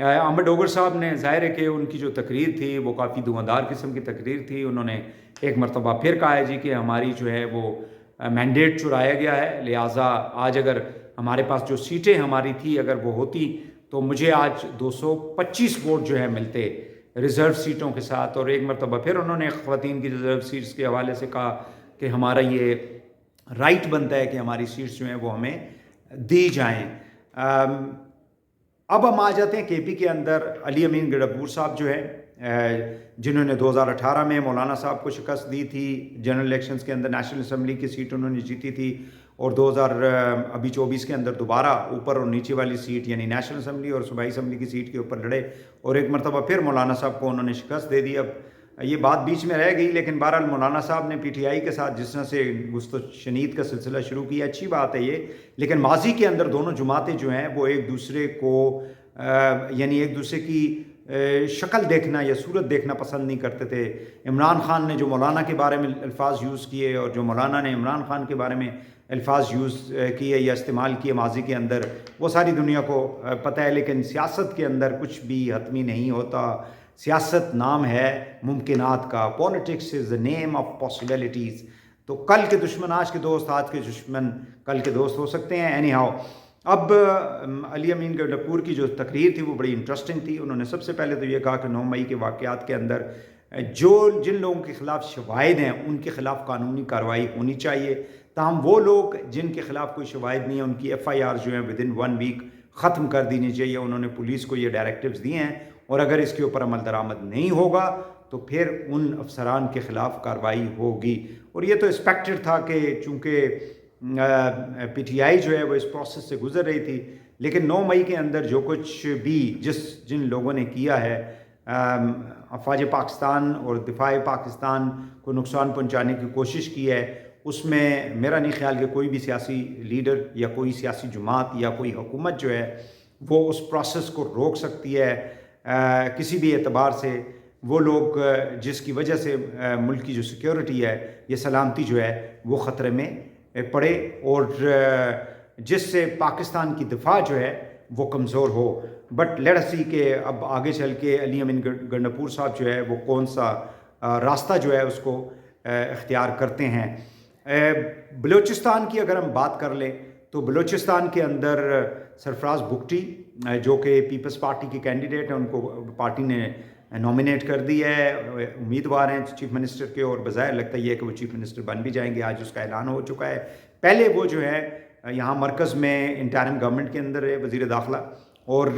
احمد ڈوگر صاحب نے ظاہر ہے کہ ان کی جو تقریر تھی وہ کافی دھواندار قسم کی تقریر تھی. انہوں نے ایک مرتبہ پھر کہا ہے جی کہ ہماری جو ہے وہ مینڈیٹ چرایا گیا ہے, لہٰذا آج اگر ہمارے پاس جو سیٹیں ہماری تھی اگر وہ ہوتی تو مجھے آج 225 ووٹ جو ہے ملتے ریزرو سیٹوں کے ساتھ. اور ایک مرتبہ پھر انہوں نے خواتین کی ریزرو سیٹس کے حوالے سے کہا کہ ہمارا یہ رائٹ بنتا ہے کہ ہماری سیٹس جو ہیں وہ ہمیں دی جائیں. اب ہم آ جاتے ہیں کے پی کے اندر. علی امین گڈپور صاحب جو ہے جنہوں نے 2018 میں مولانا صاحب کو شکست دی تھی, جنرل الیکشنز کے اندر نیشنل اسمبلی کی سیٹ انہوں نے جیتی تھی, اور 2024 کے اندر دوبارہ اوپر اور نیچے والی سیٹ یعنی نیشنل اسمبلی اور صوبائی اسمبلی کی سیٹ کے اوپر لڑے, اور ایک مرتبہ پھر مولانا صاحب کو انہوں نے شکست دے دی. اب یہ بات بیچ میں رہ گئی, لیکن بہرحال مولانا صاحب نے پی ٹی آئی کے ساتھ جس طرح سے گست و شنید کا سلسلہ شروع کیا, اچھی بات ہے یہ, لیکن ماضی کے اندر دونوں جماعتیں جو ہیں وہ ایک دوسرے کو یعنی ایک دوسرے کی شکل دیکھنا یا صورت دیکھنا پسند نہیں کرتے تھے. عمران خان نے جو مولانا کے بارے میں الفاظ یوز کیے اور جو مولانا نے عمران خان کے بارے میں الفاظ یوز کیے یا استعمال کیے ماضی کے اندر, وہ ساری دنیا کو پتہ ہے. لیکن سیاست کے اندر کچھ بھی حتمی نہیں ہوتا. سیاست نام ہے ممکنات کا. Politics is the name of possibilities. تو کل کے دشمن آج کے دوست, آج کے دشمن کل کے دوست ہو سکتے ہیں. اینی ہاؤ, اب علی امین گڈپور کی جو تقریر تھی وہ بڑی انٹرسٹنگ تھی. انہوں نے سب سے پہلے تو یہ کہا کہ 9 مئی کے واقعات کے اندر جن لوگوں کے خلاف شواہد ہیں ان کے خلاف قانونی کارروائی ہونی چاہیے, تاہم وہ لوگ جن کے خلاف کوئی شواہد نہیں ہے ان کی ایف آئی آر جو ہیں ودن 1 ویک ختم کر دینی چاہیے. انہوں نے پولیس کو یہ ڈائریکٹیوز دیے ہیں, اور اگر اس کے اوپر عمل درآمد نہیں ہوگا تو پھر ان افسران کے خلاف کارروائی ہوگی. اور یہ تو ایکسپیکٹڈ تھا کہ چونکہ پی ٹی آئی جو ہے وہ اس پروسیس سے گزر رہی تھی, لیکن 9 مئی کے اندر جو کچھ بھی جن لوگوں نے کیا ہے افواج پاکستان اور دفاع پاکستان کو نقصان پہنچانے کی کوشش کی ہے, اس میں میرا نہیں خیال کہ کوئی بھی سیاسی لیڈر یا کوئی سیاسی جماعت یا کوئی حکومت جو ہے وہ اس پروسیس کو روک سکتی ہے کسی بھی اعتبار سے. وہ لوگ جس کی وجہ سے ملک کی جو سیکیورٹی ہے یہ سلامتی جو ہے وہ خطرے میں پڑے, اور جس سے پاکستان کی دفاع جو ہے وہ کمزور ہو. بٹ لیٹ اس سی کہ اب آگے چل کے علی امین گڈپور صاحب جو ہے وہ کون سا راستہ جو ہے اس کو اختیار کرتے ہیں. بلوچستان کی اگر ہم بات کر لیں تو بلوچستان کے اندر سرفراز بگٹی جو کہ پیپلز پارٹی کے کینڈیڈیٹ ہیں, ان کو پارٹی نے نامینیٹ کر دی ہے, امیدوار ہیں چیف منسٹر کے, اور بظاہر لگتا ہے کہ وہ چیف منسٹر بن بھی جائیں گے. آج اس کا اعلان ہو چکا ہے. پہلے وہ جو ہے یہاں مرکز میں انٹرم گورنمنٹ کے اندر ہے وزیر داخلہ, اور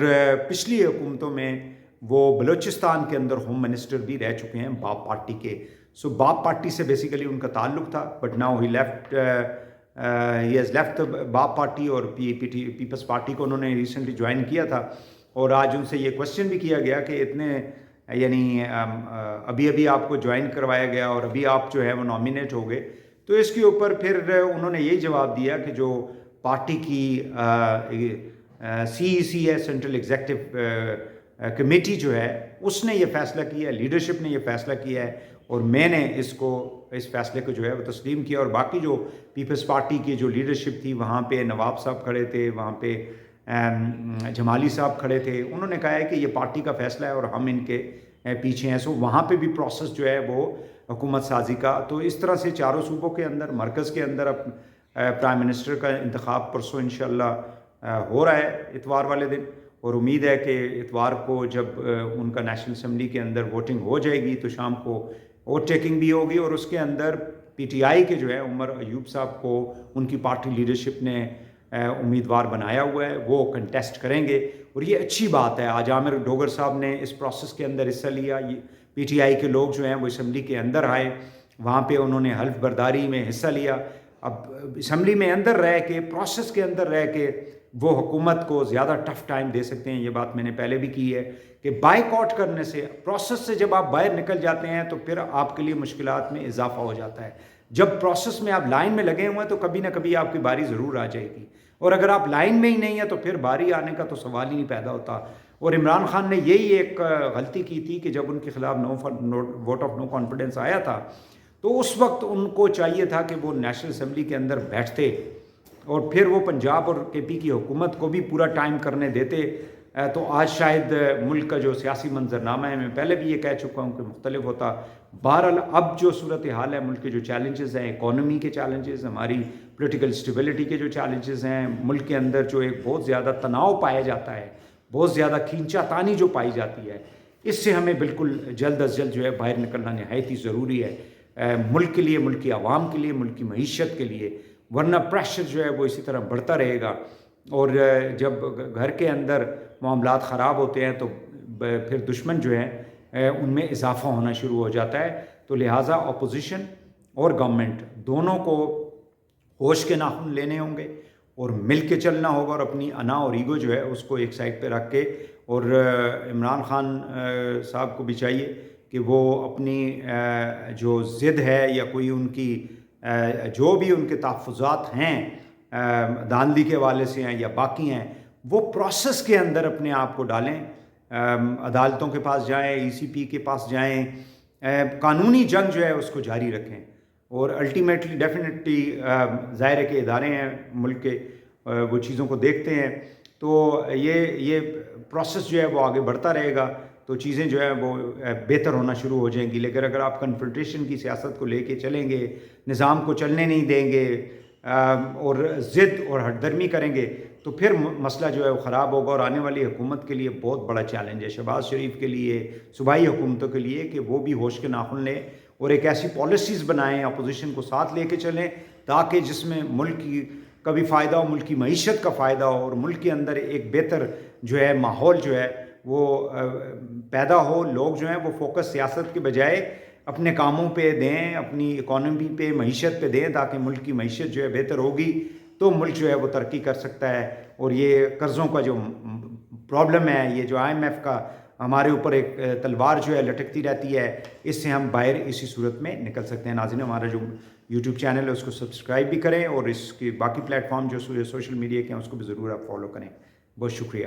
پچھلی حکومتوں میں وہ بلوچستان کے اندر ہوم منسٹر بھی رہ چکے ہیں باپ پارٹی کے. سو باپ پارٹی سے بیسیکلی ان کا تعلق تھا, but now he has left باپ پارٹی, اور پیپلز پارٹی کو انہوں نے ریسنٹلی جوائن کیا تھا. اور آج ان سے یہ کوشچن بھی کیا گیا کہ اتنے یعنی ابھی آپ کو جوائن کروایا گیا اور ابھی آپ جو ہے وہ نامینیٹ ہو گئے, تو اس کے اوپر پھر انہوں نے یہی جواب دیا کہ جو پارٹی کی CEC ہے, سینٹرل ایگزیکٹو کمیٹی جو ہے, اس نے یہ فیصلہ کیا ہے, لیڈرشپ نے یہ فیصلہ کیا ہے, اور میں نے اس فیصلے کو جو ہے وہ تسلیم کیا. اور باقی جو پیپلز پارٹی کی جو لیڈرشپ تھی وہاں پہ نواب صاحب کھڑے تھے, وہاں پہ جمالی صاحب کھڑے تھے, انہوں نے کہا ہے کہ یہ پارٹی کا فیصلہ ہے اور ہم ان کے پیچھے ہیں. سو وہاں پہ بھی پروسیس جو ہے وہ حکومت سازی کا. تو اس طرح سے چاروں صوبوں کے اندر, مرکز کے اندر اب پرائم منسٹر کا انتخاب پرسوں انشاءاللہ ہو رہا ہے اتوار والے دن, اور امید ہے کہ اتوار کو جب ان کا نیشنل اسمبلی کے اندر ووٹنگ ہو جائے گی تو شام کو ووٹ ٹیکنگ بھی ہوگی, اور اس کے اندر پی ٹی آئی کے جو ہے عمر ایوب صاحب کو ان کی پارٹی لیڈرشپ نے امیدوار بنایا ہوا ہے, وہ کنٹیسٹ کریں گے. اور یہ اچھی بات ہے. آج عامر ڈوگر صاحب نے اس پروسیس کے اندر حصہ لیا. پی ٹی آئی کے لوگ جو ہیں وہ اسمبلی کے اندر آئے, وہاں پہ انہوں نے حلف برداری میں حصہ لیا. اب اسمبلی میں اندر رہ کے, پروسیس کے اندر رہ کے وہ حکومت کو زیادہ ٹف ٹائم دے سکتے ہیں. یہ بات میں نے پہلے بھی کی ہے کہ بائیک آؤٹ کرنے سے, پروسیس سے جب آپ باہر نکل جاتے ہیں تو پھر آپ کے لیے مشکلات میں اضافہ ہو جاتا ہے. جب پروسیس میں آپ لائن میں لگے ہوئے ہیں تو کبھی نہ کبھی آپ کی باری ضرور آ جائے گی, اور اگر آپ لائن میں ہی نہیں ہیں تو پھر باری آنے کا تو سوال ہی نہیں پیدا ہوتا. اور عمران خان نے یہی ایک غلطی کی تھی کہ جب ان کے خلاف ووٹ آف نو کانفیڈنس آیا تھا تو اس وقت ان کو چاہیے تھا کہ وہ نیشنل اسمبلی کے اندر بیٹھتے اور پھر وہ پنجاب اور کے پی کی حکومت کو بھی پورا ٹائم کرنے دیتے تو آج شاید ملک کا جو سیاسی منظرنامہ ہے، میں پہلے بھی یہ کہہ چکا ہوں کہ مختلف ہوتا. بہرحال اب جو صورتحال ہے، ملک کے جو چیلنجز ہیں، اکانومی کے چیلنجز، ہماری پولیٹیکل اسٹیبلٹی کے جو چیلنجز ہیں، ملک کے اندر جو ایک بہت زیادہ تناؤ پایا جاتا ہے، بہت زیادہ کھینچا تانی جو پائی جاتی ہے، اس سے ہمیں بالکل جلد از جلد جو ہے باہر نکلنا نہایت ہی ضروری ہے، ملک کے لیے، ملک کی عوام کے لیے، ملک کی معیشت کے لیے. ورنہ پریشر جو ہے وہ اسی طرح بڑھتا رہے گا، اور جب گھر کے اندر معاملات خراب ہوتے ہیں تو پھر دشمن جو ہے ان میں اضافہ ہونا شروع ہو جاتا ہے. تو لہٰذا اپوزیشن اور گورنمنٹ دونوں کو ہوش کے ناخن لینے ہوں گے اور مل کے چلنا ہوگا، اور اپنی انا اور ایگو جو ہے اس کو ایک سائڈ پہ رکھ کے. اور عمران خان صاحب کو بھی چاہیے کہ وہ اپنی جو ضد ہے یا کوئی ان کی جو بھی ان کے تحفظات ہیں داندلی کے حوالے سے ہیں یا باقی ہیں، وہ پروسیس کے اندر اپنے آپ کو ڈالیں، عدالتوں کے پاس جائیں، ای سی پی کے پاس جائیں، قانونی جنگ جو ہے اس کو جاری رکھیں. اور الٹیمیٹلی ڈیفینیٹلی ظاہر ہے کہ ادارے ہیں ملک کے، وہ چیزوں کو دیکھتے ہیں. تو یہ پروسیس جو ہے وہ آگے بڑھتا رہے گا تو چیزیں جو ہے وہ بہتر ہونا شروع ہو جائیں گی. لیکن اگر آپ کنفرنٹیشن کی سیاست کو لے کے چلیں گے، نظام کو چلنے نہیں دیں گے اور ضد اور ہٹ درمی کریں گے تو پھر مسئلہ جو ہے وہ خراب ہوگا، اور آنے والی حکومت کے لیے بہت بڑا چیلنج ہے، شہباز شریف کے لیے، صوبائی حکومتوں کے لیے، کہ وہ بھی ہوش کے ناخن لیں اور ایک ایسی پالیسیز بنائیں، اپوزیشن کو ساتھ لے کے چلیں، تاکہ جس میں ملک کی کا بھی فائدہ ہو، ملک کی معیشت کا فائدہ ہو، اور ملک کے اندر ایک بہتر جو ہے ماحول جو ہے وہ پیدا ہو. لوگ جو ہیں وہ فوکس سیاست کے بجائے اپنے کاموں پہ دیں، اپنی اکانومی پہ، معیشت پہ دیں، تاکہ ملک کی معیشت جو ہے بہتر ہوگی تو ملک جو ہے وہ ترقی کر سکتا ہے. اور یہ قرضوں کا جو پرابلم ہے، یہ جو آئی ایم ایف کا ہمارے اوپر ایک تلوار جو ہے لٹکتی رہتی ہے، اس سے ہم باہر اسی صورت میں نکل سکتے ہیں. ناظرین، ہمارا جو یوٹیوب چینل ہے اس کو سبسکرائب بھی کریں، اور اس کی باقی پلیٹ فارم جو سوشل میڈیا کے ہیں اس کو بھی ضرور آپ فالو کریں. بہت شکریہ.